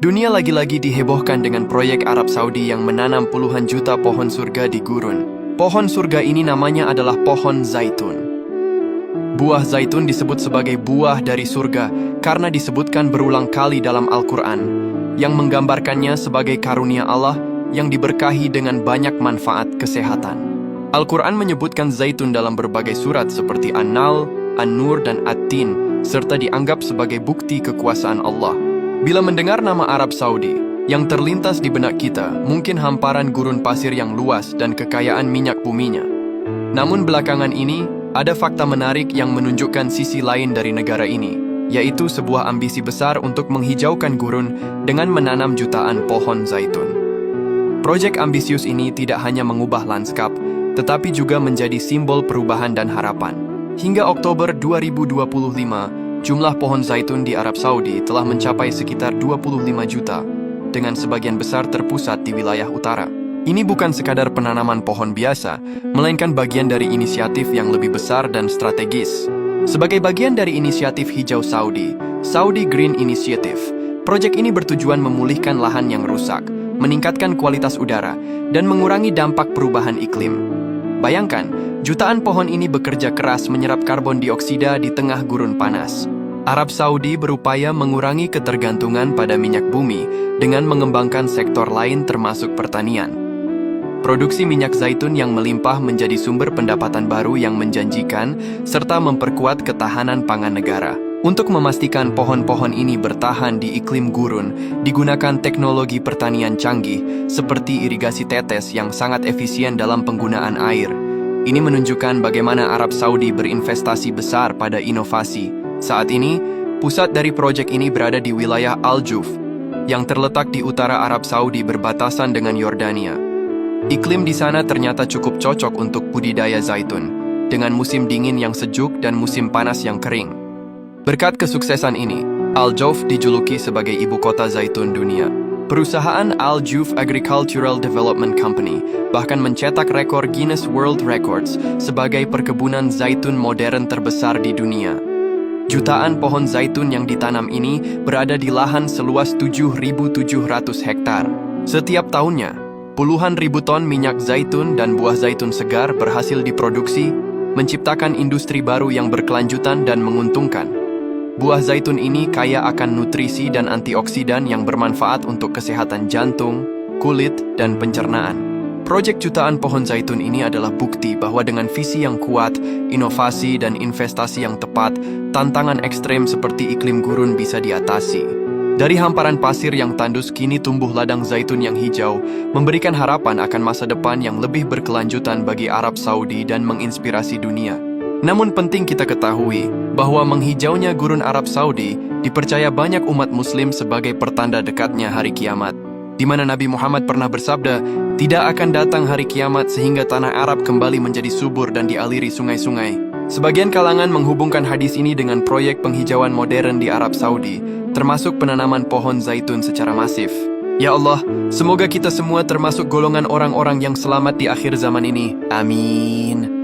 Dunia lagi-lagi dihebohkan dengan proyek Arab Saudi yang menanam puluhan juta pohon surga di gurun. Pohon surga ini namanya adalah pohon zaitun. Buah zaitun disebut sebagai buah dari surga karena disebutkan berulang kali dalam Al-Quran, yang menggambarkannya sebagai karunia Allah yang diberkahi dengan banyak manfaat kesehatan. Al-Quran menyebutkan zaitun dalam berbagai surat seperti An-Nahl, An-Nur, dan At-Tin, serta dianggap sebagai bukti kekuasaan Allah. Bila mendengar nama Arab Saudi, yang terlintas di benak kita mungkin hamparan gurun pasir yang luas dan kekayaan minyak buminya. Namun belakangan ini, ada fakta menarik yang menunjukkan sisi lain dari negara ini, yaitu sebuah ambisi besar untuk menghijaukan gurun dengan menanam jutaan pohon zaitun. Proyek ambisius ini tidak hanya mengubah lanskap, tetapi juga menjadi simbol perubahan dan harapan. Hingga Oktober 2025, jumlah pohon zaitun di Arab Saudi telah mencapai sekitar 25 juta, dengan sebagian besar terpusat di wilayah utara. Ini bukan sekadar penanaman pohon biasa, melainkan bagian dari inisiatif yang lebih besar dan strategis. Sebagai bagian dari inisiatif hijau Saudi, Saudi Green Initiative, proyek ini bertujuan memulihkan lahan yang rusak, meningkatkan kualitas udara, dan mengurangi dampak perubahan iklim. Bayangkan, jutaan pohon ini bekerja keras menyerap karbon dioksida di tengah gurun panas. Arab Saudi berupaya mengurangi ketergantungan pada minyak bumi dengan mengembangkan sektor lain termasuk pertanian. Produksi minyak zaitun yang melimpah menjadi sumber pendapatan baru yang menjanjikan, serta memperkuat ketahanan pangan negara. Untuk memastikan pohon-pohon ini bertahan di iklim gurun, digunakan teknologi pertanian canggih seperti irigasi tetes yang sangat efisien dalam penggunaan air. Ini menunjukkan bagaimana Arab Saudi berinvestasi besar pada inovasi. Saat ini, pusat dari proyek ini berada di wilayah Al-Juf, yang terletak di utara Arab Saudi berbatasan dengan Yordania. Iklim di sana ternyata cukup cocok untuk budidaya zaitun, dengan musim dingin yang sejuk dan musim panas yang kering. Berkat kesuksesan ini, Al-Juf dijuluki sebagai ibu kota zaitun dunia. Perusahaan Al-Juf Agricultural Development Company bahkan mencetak rekor Guinness World Records sebagai perkebunan zaitun modern terbesar di dunia. Jutaan pohon zaitun yang ditanam ini berada di lahan seluas 7.700 hektar. Setiap tahunnya, puluhan ribu ton minyak zaitun dan buah zaitun segar berhasil diproduksi, menciptakan industri baru yang berkelanjutan dan menguntungkan. Buah zaitun ini kaya akan nutrisi dan antioksidan yang bermanfaat untuk kesehatan jantung, kulit, dan pencernaan. Proyek jutaan pohon zaitun ini adalah bukti bahwa dengan visi yang kuat, inovasi, dan investasi yang tepat, tantangan ekstrem seperti iklim gurun bisa diatasi. Dari hamparan pasir yang tandus kini tumbuh ladang zaitun yang hijau, memberikan harapan akan masa depan yang lebih berkelanjutan bagi Arab Saudi dan menginspirasi dunia. Namun penting kita ketahui bahwa menghijaunya gurun Arab Saudi dipercaya banyak umat muslim sebagai pertanda dekatnya hari kiamat, di mana Nabi Muhammad pernah bersabda, tidak akan datang hari kiamat sehingga tanah Arab kembali menjadi subur dan dialiri sungai-sungai. Sebagian kalangan menghubungkan hadis ini dengan proyek penghijauan modern di Arab Saudi, termasuk penanaman pohon zaitun secara masif. Ya Allah, semoga kita semua termasuk golongan orang-orang yang selamat di akhir zaman ini. Amin.